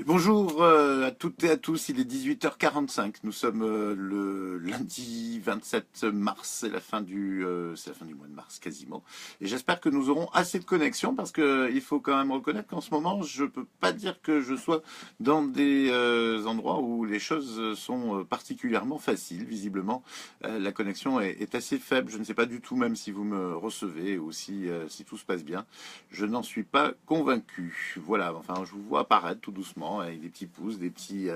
Bonjour à toutes et à tous, il est 18h45, nous sommes le lundi 27 mars, c'est la fin du mois de mars quasiment, et j'espère que nous aurons assez de connexion parce que il faut quand même reconnaître qu'en ce moment je peux pas dire que je sois dans des endroits où les choses sont particulièrement faciles, visiblement la connexion est assez faible, je ne sais pas du tout même si vous me recevez ou si tout se passe bien, je n'en suis pas convaincu, voilà, enfin je vous vois apparaître tout doucement avec des petits pouces, des petits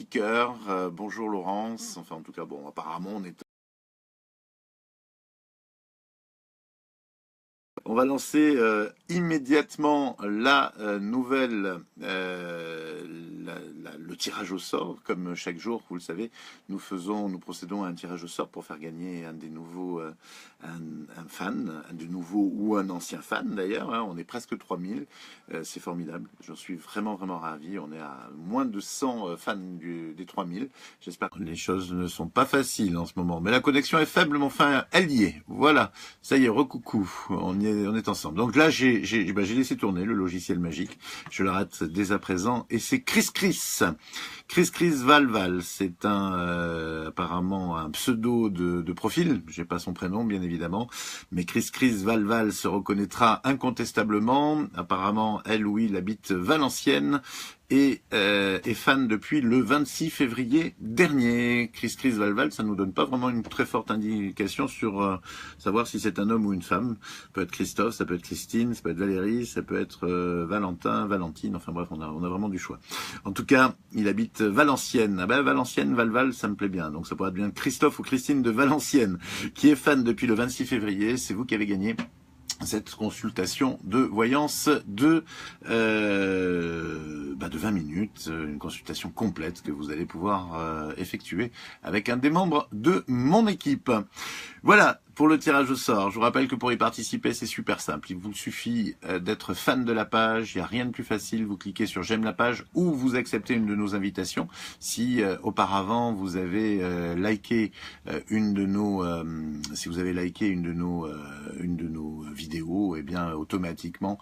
cœurs. Bonjour Laurence. Enfin, en tout cas, bon, apparemment, on va lancer immédiatement la nouvelle, le tirage au sort. Comme chaque jour, vous le savez, nous procédons à un tirage au sort pour faire gagner un des nouveaux, un fan, un de nouveau ou un ancien fan d'ailleurs. Hein. On est presque 3000, c'est formidable. J'en suis vraiment, vraiment ravi. On est à moins de 100 fans des 3000. J'espère que les choses ne sont pas faciles en ce moment. Mais la connexion est faible, mais enfin, elle y est. Voilà. Ça y est, recoucou, on est ensemble. Donc là, j'ai laissé tourner le logiciel magique. Je l'arrête dès à présent. Et c'est Chris Valval. C'est apparemment un pseudo de profil. J'ai pas son prénom, bien évidemment. Mais Chris Valval se reconnaîtra incontestablement. Apparemment, elle ou il habite Valenciennes et est fan depuis le 26 février dernier. Chris Valval, ça nous donne pas vraiment une très forte indication sur savoir si c'est un homme ou une femme. Ça peut être Christophe, ça peut être Christine, ça peut être Valérie, ça peut être Valentin, Valentine, enfin bref, on a vraiment du choix. En tout cas, il habite Valenciennes. Ah ben Valenciennes, Valval, ça me plaît bien. Donc ça pourrait être bien Christophe ou Christine de Valenciennes, qui est fan depuis le 26 février. C'est vous qui avez gagné cette consultation de voyance de 20 minutes, une consultation complète que vous allez pouvoir effectuer avec un des membres de mon équipe. Voilà pour le tirage au sort. Je vous rappelle que pour y participer, c'est super simple. Il vous suffit d'être fan de la page. Il n'y a rien de plus facile. Vous cliquez sur j'aime la page ou vous acceptez une de nos invitations. Si auparavant vous avez liké si vous avez liké une de nos vidéos, eh bien automatiquement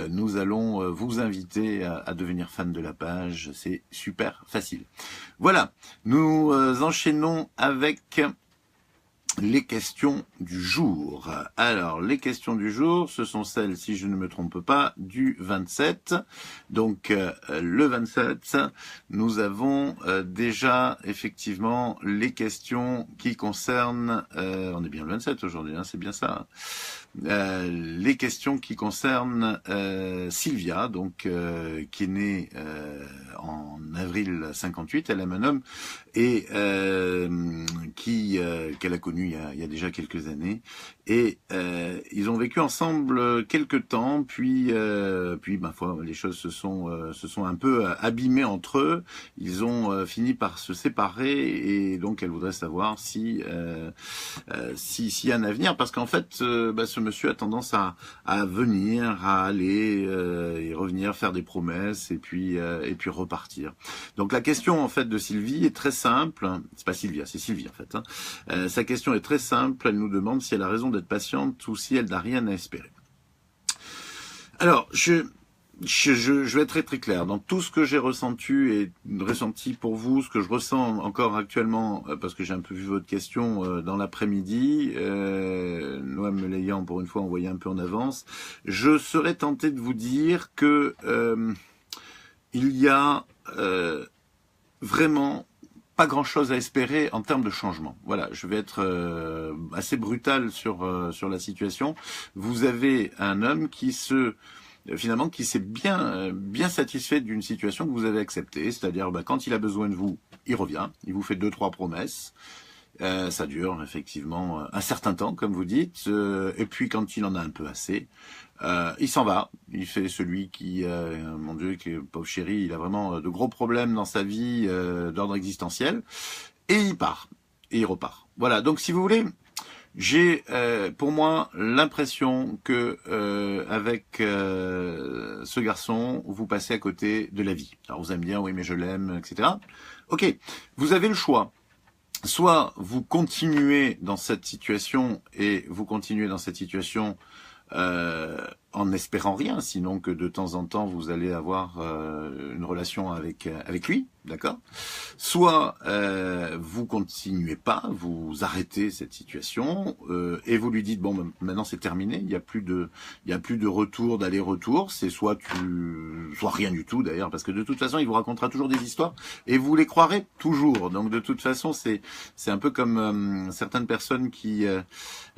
nous allons vous inviter à devenir fan de la page. C'est super facile. Voilà. Nous enchaînons avec les questions du jour. Alors, les questions du jour, ce sont celles, si je ne me trompe pas, du 27. Donc, le 27, nous avons déjà, effectivement, les questions qui concernent... on est bien le 27 aujourd'hui, hein, c'est bien ça. Les questions qui concernent Sylvia, donc qui est née en avril 58, elle aime un homme, et qu'elle a connu il y a déjà quelques années, et ils ont vécu ensemble quelques temps, puis ma foi, les choses se sont un peu abîmées entre eux. Ils ont fini par se séparer, et donc elle voudrait savoir s'il y a un avenir, parce qu'en fait ce monsieur a tendance à venir, à aller et revenir, faire des promesses et puis repartir. Donc la question en fait de Sylvie est très simple. C'est pas Sylvia, c'est Sylvie en fait. Hein. Sa question est très simple. Elle nous demande si elle a raison d'être patiente ou si elle n'a rien à espérer. Alors je vais être très très clair. Dans tout ce que j'ai ressenti pour vous, ce que je ressens encore actuellement, parce que j'ai un peu vu votre question dans l'après-midi, Noam me l'ayant pour une fois envoyé un peu en avance, je serais tenté de vous dire que il y a vraiment pas grand-chose à espérer en termes de changement. Voilà, je vais être assez brutal sur la situation. Vous avez un homme qui s'est bien satisfait d'une situation que vous avez acceptée, c'est-à-dire quand il a besoin de vous, il revient, il vous fait 2-3 promesses, ça dure effectivement un certain temps, comme vous dites, et puis quand il en a un peu assez, il s'en va, il fait celui qui, mon Dieu, pauvre chéri, il a vraiment de gros problèmes dans sa vie d'ordre existentiel, et il part, et il repart. Voilà, donc si vous voulez, j'ai pour moi l'impression que avec ce garçon, vous passez à côté de la vie. Alors vous allez me dire, oui mais je l'aime, etc. Ok, vous avez le choix. Soit vous continuez dans cette situation, et vous continuez dans cette situation en espérant rien, sinon que de temps en temps vous allez avoir une relation avec lui, d'accord? Soit vous continuez pas, vous arrêtez cette situation et vous lui dites bon ben, maintenant c'est terminé, il y a plus de retour, d'aller-retour, c'est soit rien du tout d'ailleurs, parce que de toute façon il vous racontera toujours des histoires et vous les croirez toujours. Donc de toute façon c'est un peu comme certaines personnes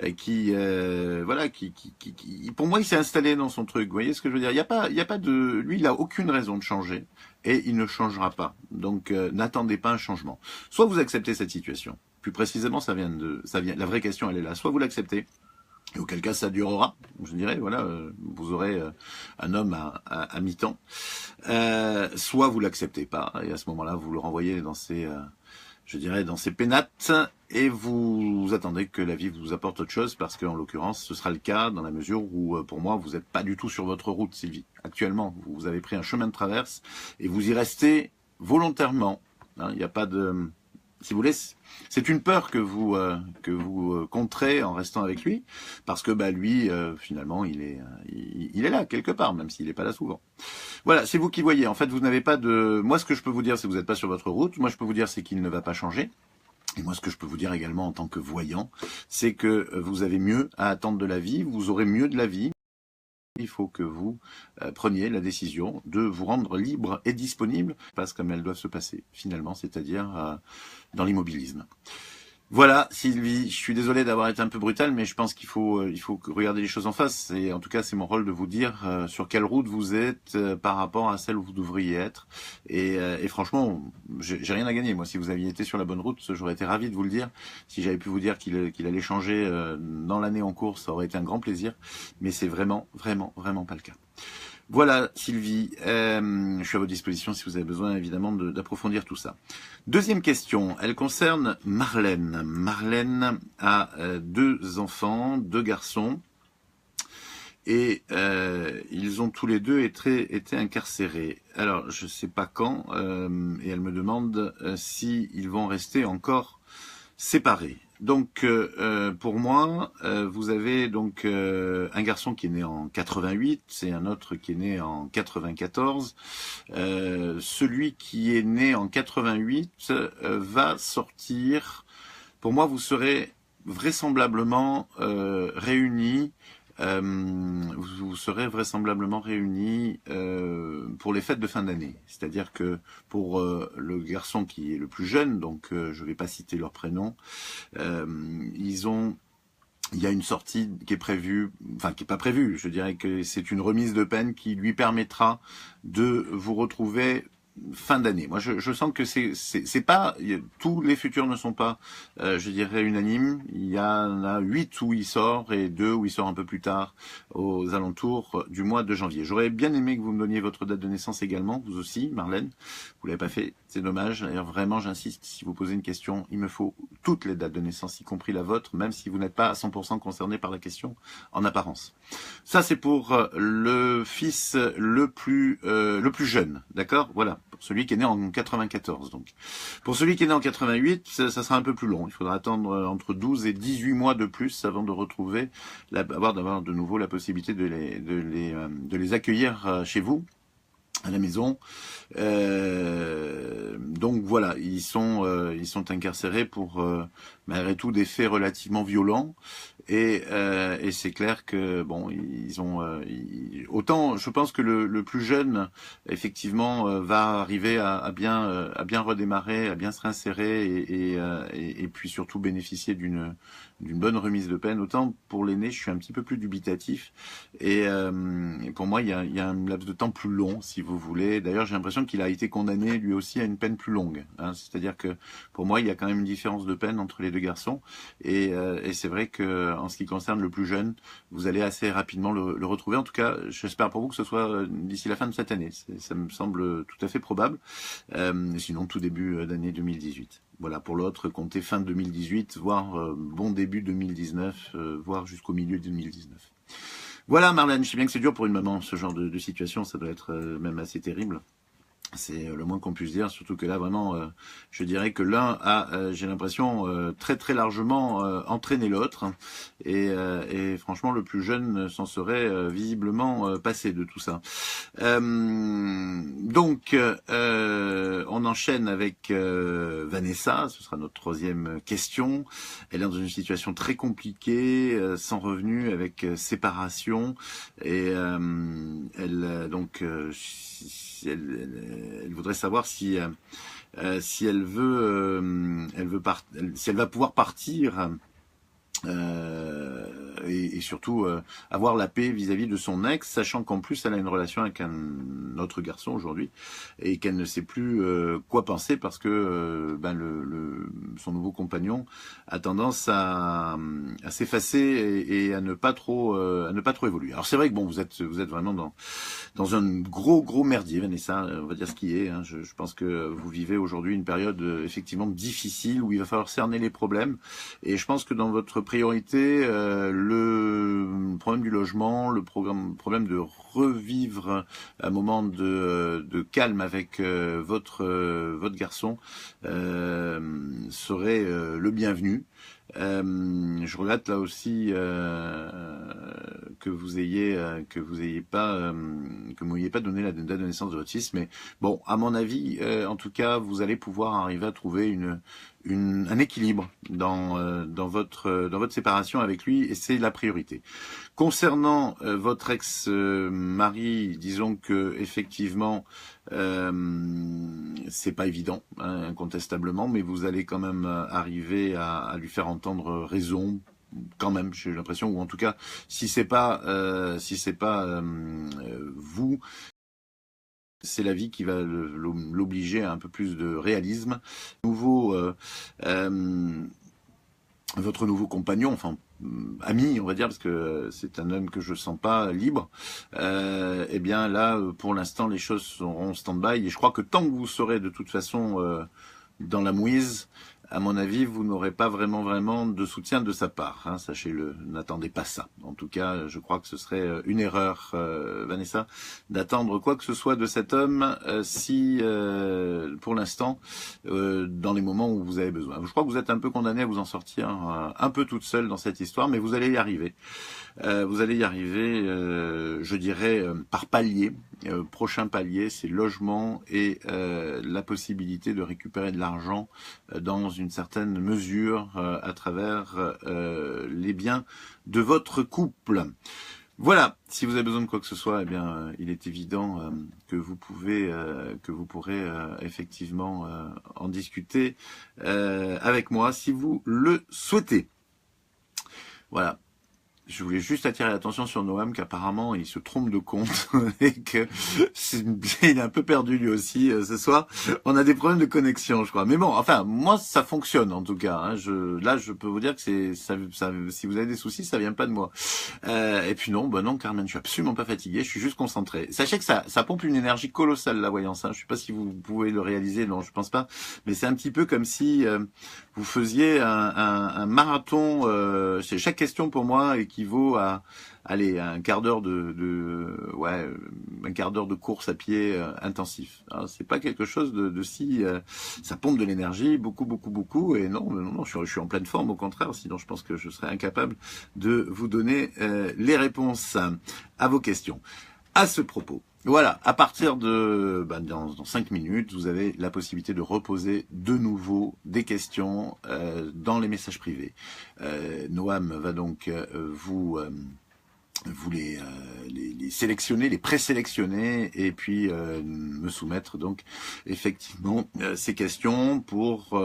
voilà qui pour moi il s'est installé dans son truc. Vous voyez ce que je veux dire? Il y a pas de lui, il a aucune raison de changer et il ne changera pas. Donc n'attendez pas un changement. Soit vous acceptez cette situation. Plus précisément, la vraie question elle est là. Soit vous l'acceptez. Et auquel cas ça durera, je dirais, voilà, vous aurez un homme à mi-temps. Soit vous l'acceptez pas, et à ce moment-là, vous le renvoyez dans je dirais, dans ses pénates, et vous attendez que la vie vous apporte autre chose, parce qu'en l'occurrence, ce sera le cas dans la mesure où, pour moi, vous n'êtes pas du tout sur votre route, Sylvie. Actuellement, vous avez pris un chemin de traverse, et vous y restez volontairement. Il n'y a pas de... Si vous voulez, c'est une peur que vous contrez en restant avec lui, parce que bah lui, finalement, il est là quelque part, même s'il n'est pas là souvent. Voilà, c'est vous qui voyez. En fait, vous n'avez pas de. Moi, ce que je peux vous dire, c'est que vous n'êtes pas sur votre route. Moi, je peux vous dire, c'est qu'il ne va pas changer. Et moi, ce que je peux vous dire également en tant que voyant, c'est que vous avez mieux à attendre de la vie. Vous aurez mieux de la vie. Il faut que vous preniez la décision de vous rendre libre et disponible, passe comme elles doivent se passer, finalement, c'est-à-dire dans l'immobilisme. Voilà, Sylvie, je suis désolé d'avoir été un peu brutal, mais je pense qu'il faut regarder les choses en face. Et en tout cas, c'est mon rôle de vous dire sur quelle route vous êtes par rapport à celle où vous devriez être. Et franchement, j'ai rien à gagner. Moi, si vous aviez été sur la bonne route, j'aurais été ravi de vous le dire. Si j'avais pu vous dire qu'il allait changer dans l'année en cours, ça aurait été un grand plaisir. Mais c'est vraiment, vraiment, vraiment pas le cas. Voilà, Sylvie, je suis à votre disposition si vous avez besoin, évidemment, d'approfondir tout ça. Deuxième question, elle concerne Marlène. Marlène a 2 enfants, 2 garçons, et ils ont tous les 2 été incarcérés. Alors, je ne sais pas quand, et elle me demande s'ils vont rester encore séparés. Donc, pour moi, vous avez donc un garçon qui est né en 88 et un autre qui est né en 94. Celui qui est né en 88 va sortir. Pour moi, vous serez vraisemblablement réunis. Vous serez vraisemblablement réunis pour les fêtes de fin d'année. C'est-à-dire que pour le garçon qui est le plus jeune, donc je ne vais pas citer leur prénom, il y a une sortie qui est prévue, enfin qui est pas prévue, je dirais que c'est une remise de peine qui lui permettra de vous retrouver fin d'année. Moi, je sens que c'est pas tous les futurs ne sont pas, je dirais unanimes. Il y en a 8 où il sort et 2 où il sort un peu plus tard, aux alentours du mois de janvier. J'aurais bien aimé que vous me donniez votre date de naissance également, vous aussi, Marlène. Vous l'avez pas fait, c'est dommage. D'ailleurs, vraiment, j'insiste. Si vous posez une question, il me faut toutes les dates de naissance, y compris la vôtre, même si vous n'êtes pas à 100% concerné par la question en apparence. Ça, c'est pour le fils le plus jeune, d'accord? Voilà. Pour celui qui est né en 94, donc. Pour celui qui est né en 88, ça sera un peu plus long. Il faudra attendre entre 12 et 18 mois de plus avant de retrouver, d'avoir de nouveau la possibilité de les accueillir chez vous, à la maison. Donc voilà, ils sont incarcérés pour malgré tout des faits relativement violents. Et c'est clair que bon, autant je pense que le plus jeune effectivement va arriver à bien redémarrer, à bien se réinsérer et puis surtout bénéficier d'une bonne remise de peine. Autant pour l'aîné, je suis un petit peu plus dubitatif et pour moi il y a un laps de temps plus long, si vous voulez. D'ailleurs, j'ai l'impression qu'il a été condamné lui aussi à une peine plus longue. Hein. C'est-à-dire que pour moi, il y a quand même une différence de peine entre les 2 garçons et c'est vrai que en ce qui concerne le plus jeune, vous allez assez rapidement le retrouver. En tout cas, j'espère pour vous que ce soit d'ici la fin de cette année. Ça me semble tout à fait probable. Sinon, tout début d'année 2018. Voilà, pour l'autre, comptez fin 2018, voire bon début 2019, voire jusqu'au milieu 2019. Voilà, Marlène, je sais bien que c'est dur pour une maman, ce genre de situation, ça doit être même assez terrible. C'est le moins qu'on puisse dire, surtout que là vraiment, je dirais que l'un a, j'ai l'impression, très très largement entraîné l'autre, et franchement le plus jeune s'en serait visiblement passé de tout ça. Donc, on enchaîne avec Vanessa, ce sera notre troisième question. Elle est dans une situation très compliquée, sans revenu, avec séparation, et elle voudrait savoir si elle veut, si elle va pouvoir partir, et surtout avoir la paix vis-à-vis de son ex, sachant qu'en plus elle a une relation avec un autre garçon aujourd'hui et qu'elle ne sait plus quoi penser parce que son nouveau compagnon a tendance à s'effacer et à ne pas trop évoluer. Alors c'est vrai que bon, vous êtes vraiment dans un gros merdier, Vanessa, on va dire ce qui est. Hein. Je pense que vous vivez aujourd'hui une période effectivement difficile où il va falloir cerner les problèmes. Et je pense que dans votre priorité, le problème du logement, le problème de revivre un moment de calme avec votre garçon serait le bienvenu. Je regrette là aussi que vous m'ayez pas donné la date de naissance de votre fils, mais bon, à mon avis, en tout cas, vous allez pouvoir arriver à trouver un équilibre dans votre séparation avec lui, et c'est la priorité. Concernant votre ex-mari, disons que effectivement c'est pas évident, hein, incontestablement, mais vous allez quand même arriver à lui faire entendre raison. Quand même, j'ai l'impression, ou en tout cas, si c'est pas vous, c'est la vie qui va l'obliger à un peu plus de réalisme. Votre nouveau compagnon, enfin ami, on va dire, parce que c'est un homme que je sens pas libre, eh bien là, pour l'instant, les choses seront stand-by, et je crois que tant que vous serez de toute façon dans la mouise, à mon avis, vous n'aurez pas vraiment de soutien de sa part, hein, sachez-le, n'attendez pas ça. En tout cas, je crois que ce serait une erreur, Vanessa, d'attendre quoi que ce soit de cet homme si, pour l'instant, dans les moments où vous avez besoin. Je crois que vous êtes un peu condamné à vous en sortir un peu toute seule dans cette histoire, mais vous allez y arriver. Vous allez y arriver, je dirais, par palier. Prochain palier, c'est logement et la possibilité de récupérer de l'argent dans une certaine mesure à travers les biens de votre couple. Voilà, si vous avez besoin de quoi que ce soit, eh bien, il est évident que vous pourrez effectivement en discuter avec moi si vous le souhaitez. Voilà. Je voulais juste attirer l'attention sur Noam, qu'apparemment il se trompe de compte et que il est un peu perdu lui aussi ce soir. On a des problèmes de connexion, je crois. Mais bon, enfin, moi ça fonctionne en tout cas. Hein. Là, je peux vous dire que si vous avez des soucis, ça vient pas de moi. Et puis non, Carmen, je suis absolument pas fatigué. Je suis juste concentré. Sachez que ça pompe une énergie colossale la voyance. Hein. Je sais pas si vous pouvez le réaliser. Non, je pense pas. Mais c'est un petit peu comme si vous faisiez un marathon. Chaque question pour moi équivaut à un quart d'heure un quart d'heure de course à pied intensif. Alors, c'est pas quelque chose de si ça pompe de l'énergie beaucoup, et non, je suis en pleine forme, au contraire, sinon je pense que je serais incapable de vous donner les réponses à vos questions. À ce propos, voilà, à partir de dans 5 minutes, vous avez la possibilité de reposer de nouveau des questions dans les messages privés. Noam va donc vous les sélectionner, les présélectionner, et puis me soumettre donc effectivement ces questions pour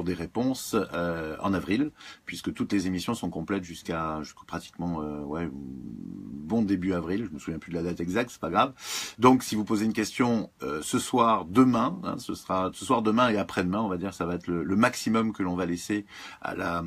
des réponses en avril, puisque toutes les émissions sont complètes jusqu'à pratiquement bon début avril. Je me souviens plus de la date exacte, c'est pas grave. Donc si vous posez une question ce soir, demain, hein, ce sera ce soir, demain et après-demain, on va dire, ça va être le maximum que l'on va laisser à la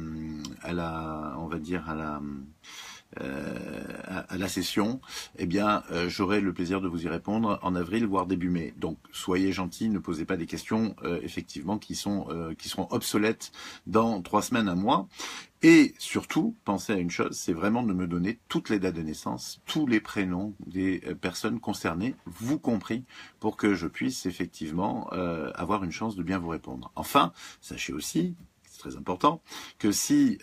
à la session, eh bien, j'aurai le plaisir de vous y répondre en avril, voire début mai. Donc, soyez gentils, ne posez pas des questions, effectivement, qui seront obsolètes dans 3 semaines, un mois. Et surtout, pensez à une chose, c'est vraiment de me donner toutes les dates de naissance, tous les prénoms des personnes concernées, vous compris, pour que je puisse effectivement avoir une chance de bien vous répondre. Enfin, sachez aussi, c'est très important, que si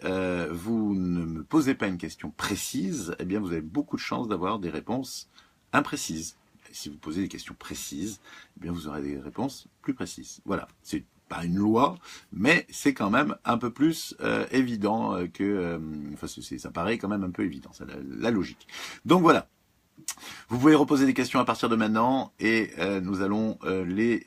vous ne me posez pas une question précise, eh bien vous avez beaucoup de chances d'avoir des réponses imprécises. Et si vous posez des questions précises, eh bien vous aurez des réponses plus précises. Voilà, c'est pas une loi, mais c'est quand même un peu plus évident que... enfin, ça paraît quand même un peu évident, c'est la logique. Donc voilà. Vous pouvez reposer des questions à partir de maintenant et nous allons les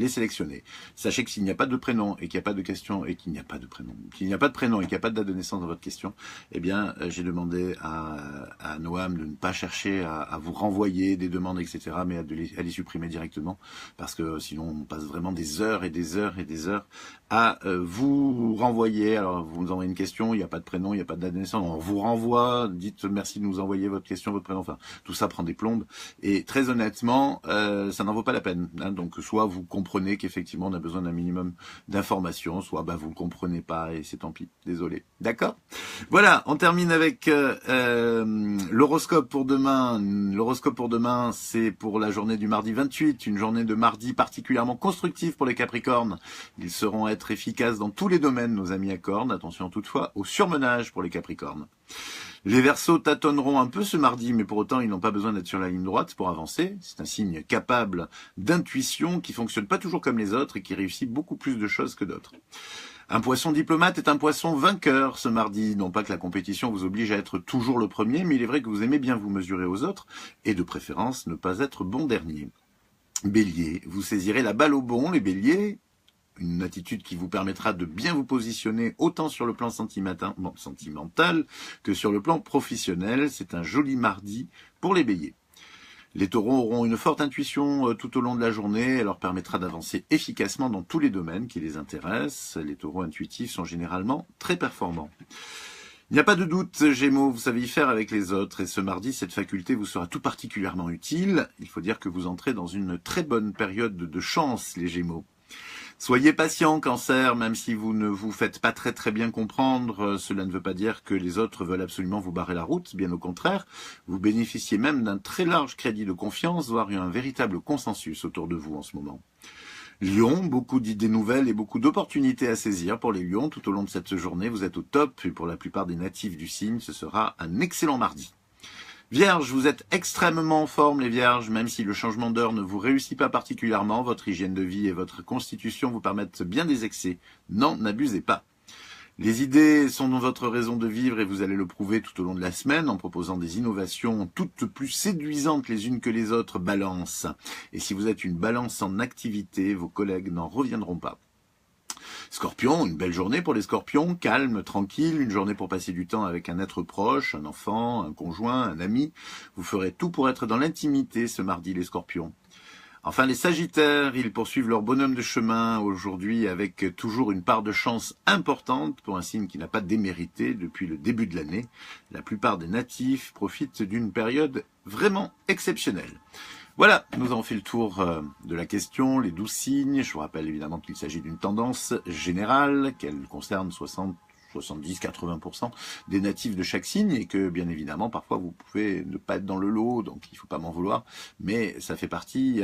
sélectionner. Sachez que s'il n'y a pas de prénom et qu'il n'y a pas de question et qu'il n'y a pas de prénom, qu'il n'y a pas de prénom et qu'il n'y a pas de date de naissance dans votre question, eh bien j'ai demandé à Noam de ne pas chercher à vous renvoyer des demandes, etc., mais à les supprimer directement, parce que sinon on passe vraiment des heures et des heures et des heures à vous renvoyer. Alors vous nous envoyez une question, il n'y a pas de prénom, il n'y a pas de date de naissance, on vous renvoie, dites merci de nous envoyer votre question, votre prénom, enfin tout ça prend des plombes et très honnêtement ça n'en vaut pas la peine, hein. Donc soit vous comprenez qu'effectivement on a besoin d'un minimum d'informations, soit vous le comprenez pas et c'est tant pis, désolé, d'accord. Voilà, on termine avec l'horoscope pour demain. L'horoscope pour demain, c'est pour la journée du mardi 28, une journée de mardi particulièrement constructive pour les Capricornes. Ils sauront être efficaces dans tous les domaines, nos amis à cornes. Attention toutefois au surmenage pour les Capricornes. Les Verseaux tâtonneront un peu ce mardi, mais pour autant, ils n'ont pas besoin d'être sur la ligne droite pour avancer. C'est un signe capable d'intuition qui fonctionne pas toujours comme les autres et qui réussit beaucoup plus de choses que d'autres. Un poisson diplomate est un poisson vainqueur ce mardi. Non pas que la compétition vous oblige à être toujours le premier, mais il est vrai que vous aimez bien vous mesurer aux autres et de préférence ne pas être bon dernier. Bélier, vous saisirez la balle au bon, les béliers. Une attitude qui vous permettra de bien vous positionner autant sur le plan sentimental que sur le plan professionnel. C'est un joli mardi pour les béliers. Les taureaux auront une forte intuition tout au long de la journée. Elle leur permettra d'avancer efficacement dans tous les domaines qui les intéressent. Les taureaux intuitifs sont généralement très performants. Il n'y a pas de doute, Gémeaux, vous savez y faire avec les autres. Et ce mardi, cette faculté vous sera tout particulièrement utile. Il faut dire que vous entrez dans une très bonne période de chance, les Gémeaux. Soyez patient, Cancer, même si vous ne vous faites pas très bien comprendre, cela ne veut pas dire que les autres veulent absolument vous barrer la route, bien au contraire, vous bénéficiez même d'un très large crédit de confiance, voire un véritable consensus autour de vous en ce moment. Lion, beaucoup d'idées nouvelles et beaucoup d'opportunités à saisir pour les lions tout au long de cette journée, vous êtes au top et pour la plupart des natifs du signe, ce sera un excellent mardi. Vierge, vous êtes extrêmement en forme les Vierges, même si le changement d'heure ne vous réussit pas particulièrement, votre hygiène de vie et votre constitution vous permettent bien des excès. Non, n'abusez pas. Les idées sont dans votre raison de vivre et vous allez le prouver tout au long de la semaine en proposant des innovations toutes plus séduisantes les unes que les autres, Balance. Et si vous êtes une Balance en activité, vos collègues n'en reviendront pas. Scorpion, une belle journée pour les Scorpions, calme, tranquille, une journée pour passer du temps avec un être proche, un enfant, un conjoint, un ami. Vous ferez tout pour être dans l'intimité ce mardi, les Scorpions. Enfin, les Sagittaires, ils poursuivent leur bonhomme de chemin aujourd'hui avec toujours une part de chance importante pour un signe qui n'a pas démérité depuis le début de l'année. La plupart des natifs profitent d'une période vraiment exceptionnelle. Voilà, nous avons fait le tour de la question, les 12 signes. Je vous rappelle évidemment qu'il s'agit d'une tendance générale, qu'elle concerne 70-80% des natifs de chaque signe et que bien évidemment parfois vous pouvez ne pas être dans le lot, donc il ne faut pas m'en vouloir, mais ça fait partie,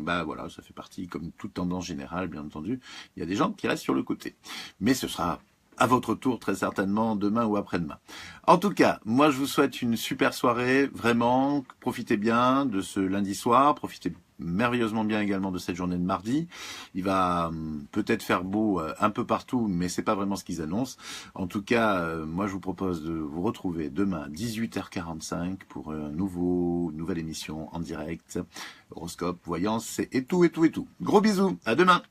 voilà, ça fait partie comme toute tendance générale, bien entendu. Il y a des gens qui restent sur le côté, mais ce sera à votre tour très certainement demain ou après-demain. En tout cas, moi je vous souhaite une super soirée, vraiment, profitez bien de ce lundi soir, profitez merveilleusement bien également de cette journée de mardi. Il va peut-être faire beau un peu partout, mais c'est pas vraiment ce qu'ils annoncent. En tout cas, moi je vous propose de vous retrouver demain à 18h45 pour une nouvelle émission en direct, horoscope, voyance et tout. Gros bisous, à demain.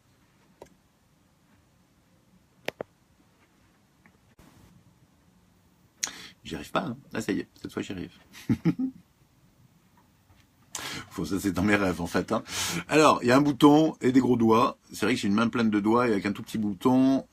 J'y arrive pas, hein. Ah ça y est, cette fois j'y arrive. Ça c'est dans mes rêves en fait, hein. Alors, il y a un bouton et des gros doigts. C'est vrai que j'ai une main pleine de doigts et avec un tout petit bouton.